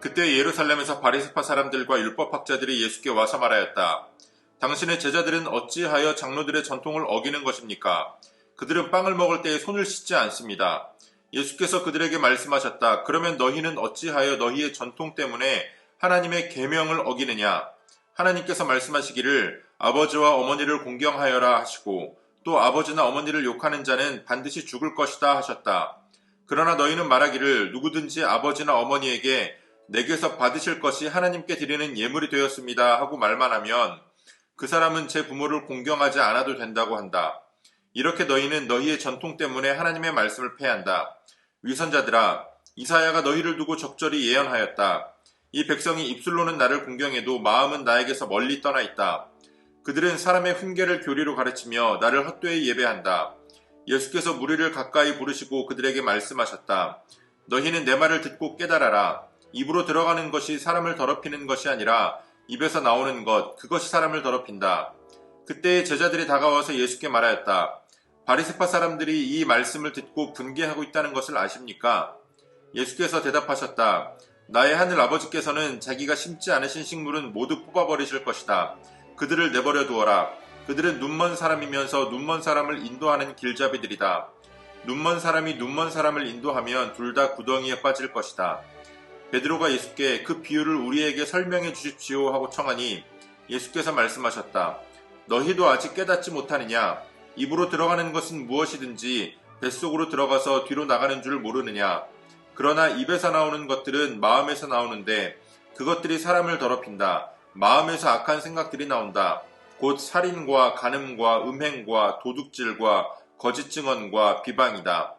그때 예루살렘에서 바리새파 사람들과 율법학자들이 예수께 와서 말하였다. 당신의 제자들은 어찌하여 장로들의 전통을 어기는 것입니까? 그들은 빵을 먹을 때에 손을 씻지 않습니다. 예수께서 그들에게 말씀하셨다. 그러면 너희는 어찌하여 너희의 전통 때문에 하나님의 계명을 어기느냐? 하나님께서 말씀하시기를 아버지와 어머니를 공경하여라 하시고 또 아버지나 어머니를 욕하는 자는 반드시 죽을 것이다 하셨다. 그러나 너희는 말하기를 누구든지 아버지나 어머니에게 내게서 받으실 것이 하나님께 드리는 예물이 되었습니다 하고 말만 하면 그 사람은 제 부모를 공경하지 않아도 된다고 한다. 이렇게 너희는 너희의 전통 때문에 하나님의 말씀을 폐한다. 위선자들아, 이사야가 너희를 두고 적절히 예언하였다. 이 백성이 입술로는 나를 공경해도 마음은 나에게서 멀리 떠나 있다. 그들은 사람의 훈계를 교리로 가르치며 나를 헛되이 예배한다. 예수께서 무리를 가까이 부르시고 그들에게 말씀하셨다. 너희는 내 말을 듣고 깨달아라. 입으로 들어가는 것이 사람을 더럽히는 것이 아니라 입에서 나오는 것, 그것이 사람을 더럽힌다. 그때 제자들이 다가와서 예수께 말하였다. 바리새파 사람들이 이 말씀을 듣고 분개하고 있다는 것을 아십니까? 예수께서 대답하셨다. 나의 하늘 아버지께서는 자기가 심지 않으신 식물은 모두 뽑아버리실 것이다. 그들을 내버려 두어라. 그들은 눈먼 사람이면서 눈먼 사람을 인도하는 길잡이들이다. 눈먼 사람이 눈먼 사람을 인도하면 둘 다 구덩이에 빠질 것이다. 베드로가 예수께 그 비유를 우리에게 설명해 주십시오 하고 청하니 예수께서 말씀하셨다. 너희도 아직 깨닫지 못하느냐? 입으로 들어가는 것은 무엇이든지 뱃속으로 들어가서 뒤로 나가는 줄 모르느냐? 그러나 입에서 나오는 것들은 마음에서 나오는데 그것들이 사람을 더럽힌다. 마음에서 악한 생각들이 나온다. 곧 살인과 간음과 음행과 도둑질과 거짓 증언과 비방이다.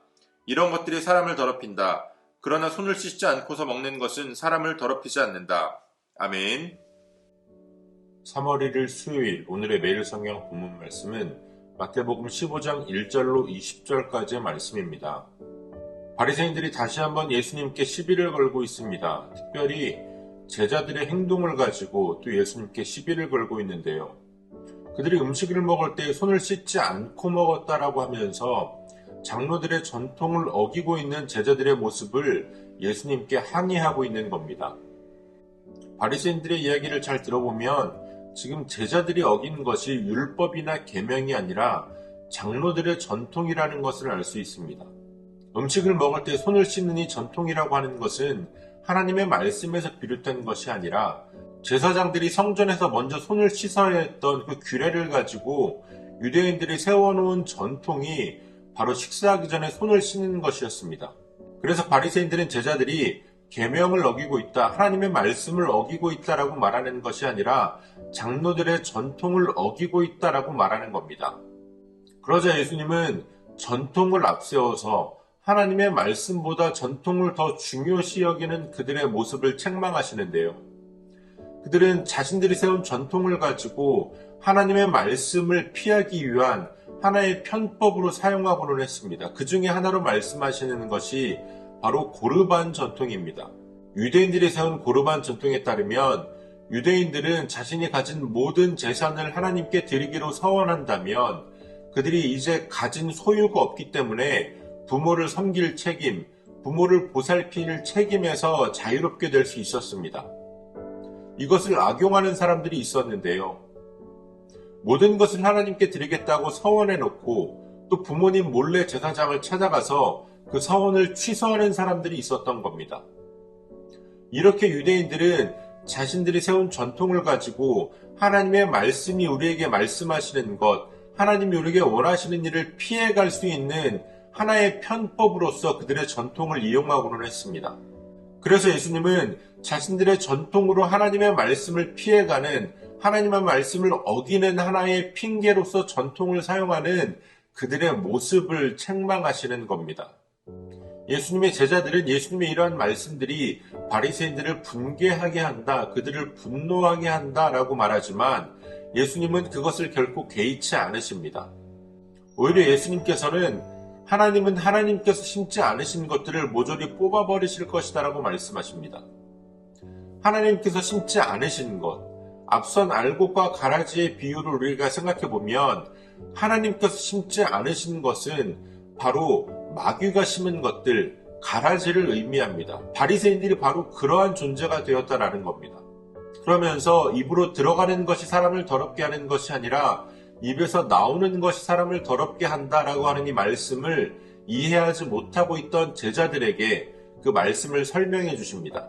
이런 것들이 사람을 더럽힌다. 그러나 손을 씻지 않고서 먹는 것은 사람을 더럽히지 않는다. 아멘. 3월 1일 수요일 오늘의 매일 성경 본문 말씀은 마태복음 15장 1절로 20절까지의 말씀입니다. 바리새인들이 다시 한번 예수님께 시비를 걸고 있습니다. 특별히 제자들의 행동을 가지고 또 예수님께 시비를 걸고 있는데요. 그들이 음식을 먹을 때 손을 씻지 않고 먹었다라고 하면서 장로들의 전통을 어기고 있는 제자들의 모습을 예수님께 항의하고 있는 겁니다. 바리새인들의 이야기를 잘 들어보면 지금 제자들이 어긴 것이 율법이나 계명이 아니라 장로들의 전통이라는 것을 알 수 있습니다. 음식을 먹을 때 손을 씻는 이 전통이라고 하는 것은 하나님의 말씀에서 비롯된 것이 아니라 제사장들이 성전에서 먼저 손을 씻어야 했던 그 규례를 가지고 유대인들이 세워놓은 전통이 바로 식사하기 전에 손을 씻는 것이었습니다. 그래서 바리새인들은 제자들이 계명을 어기고 있다, 하나님의 말씀을 어기고 있다라고 말하는 것이 아니라 장로들의 전통을 어기고 있다라고 말하는 겁니다. 그러자 예수님은 전통을 앞세워서 하나님의 말씀보다 전통을 더 중요시 여기는 그들의 모습을 책망하시는데요. 그들은 자신들이 세운 전통을 가지고 하나님의 말씀을 피하기 위한 하나의 편법으로 사용하고는 했습니다. 그 중에 하나로 말씀하시는 것이 바로 고르반 전통입니다. 유대인들이 세운 고르반 전통에 따르면 유대인들은 자신이 가진 모든 재산을 하나님께 드리기로 서원한다면 그들이 이제 가진 소유가 없기 때문에 부모를 섬길 책임, 부모를 보살필 책임에서 자유롭게 될 수 있었습니다. 이것을 악용하는 사람들이 있었는데요. 모든 것을 하나님께 드리겠다고 서원해놓고 또 부모님 몰래 제사장을 찾아가서 그 서원을 취소하는 사람들이 있었던 겁니다. 이렇게 유대인들은 자신들이 세운 전통을 가지고 하나님의 말씀이 우리에게 말씀하시는 것, 하나님이 우리에게 원하시는 일을 피해갈 수 있는 하나의 편법으로서 그들의 전통을 이용하고는 했습니다. 그래서 예수님은 자신들의 전통으로 하나님의 말씀을 피해가는, 하나님의 말씀을 어기는 하나의 핑계로서 전통을 사용하는 그들의 모습을 책망하시는 겁니다. 예수님의 제자들은 예수님의 이러한 말씀들이 바리새인들을 분개하게 한다, 그들을 분노하게 한다라고 말하지만 예수님은 그것을 결코 개의치 않으십니다. 오히려 예수님께서는 하나님은 하나님께서 심지 않으신 것들을 모조리 뽑아버리실 것이다라고 말씀하십니다. 하나님께서 심지 않으신 것, 앞선 알곡과 가라지의 비유를 우리가 생각해보면 하나님께서 심지 않으신 것은 바로 마귀가 심은 것들, 가라지를 의미합니다. 바리새인들이 바로 그러한 존재가 되었다라는 겁니다. 그러면서 입으로 들어가는 것이 사람을 더럽게 하는 것이 아니라 입에서 나오는 것이 사람을 더럽게 한다라고 하는 이 말씀을 이해하지 못하고 있던 제자들에게 그 말씀을 설명해 주십니다.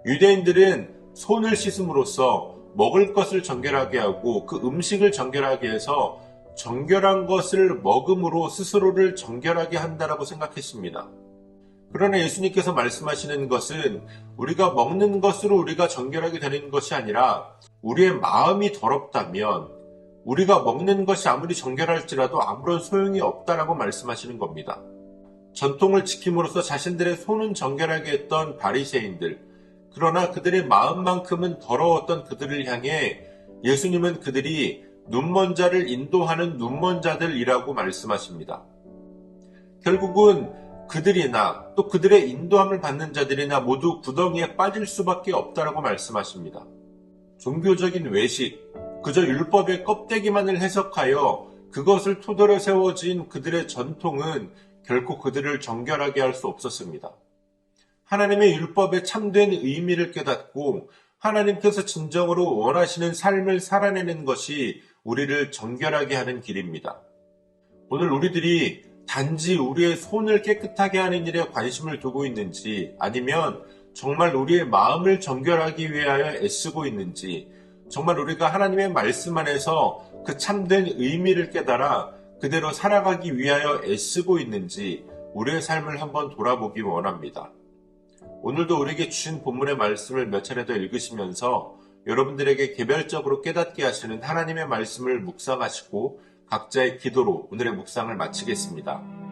유대인들은 손을 씻음으로써 먹을 것을 정결하게 하고 그 음식을 정결하게 해서 정결한 것을 먹음으로 스스로를 정결하게 한다라고 생각했습니다. 그러나 예수님께서 말씀하시는 것은 우리가 먹는 것으로 우리가 정결하게 되는 것이 아니라 우리의 마음이 더럽다면 우리가 먹는 것이 아무리 정결할지라도 아무런 소용이 없다라고 말씀하시는 겁니다. 전통을 지킴으로써 자신들의 손은 정결하게 했던 바리새인들, 그러나 그들의 마음만큼은 더러웠던 그들을 향해 예수님은 그들이 눈먼 자를 인도하는 눈먼 자들이라고 말씀하십니다. 결국은 그들이나 또 그들의 인도함을 받는 자들이나 모두 구덩이에 빠질 수밖에 없다라고 말씀하십니다. 종교적인 외식, 그저 율법의 껍데기만을 해석하여 그것을 토대로 세워진 그들의 전통은 결코 그들을 정결하게 할 수 없었습니다. 하나님의 율법의 참된 의미를 깨닫고 하나님께서 진정으로 원하시는 삶을 살아내는 것이 우리를 정결하게 하는 길입니다. 오늘 우리들이 단지 우리의 손을 깨끗하게 하는 일에 관심을 두고 있는지, 아니면 정말 우리의 마음을 정결하기 위하여 애쓰고 있는지, 정말 우리가 하나님의 말씀 안에서 그 참된 의미를 깨달아 그대로 살아가기 위하여 애쓰고 있는지 우리의 삶을 한번 돌아보기 원합니다. 오늘도 우리에게 주신 본문의 말씀을 몇 차례 더 읽으시면서 여러분들에게 개별적으로 깨닫게 하시는 하나님의 말씀을 묵상하시고 각자의 기도로 오늘의 묵상을 마치겠습니다.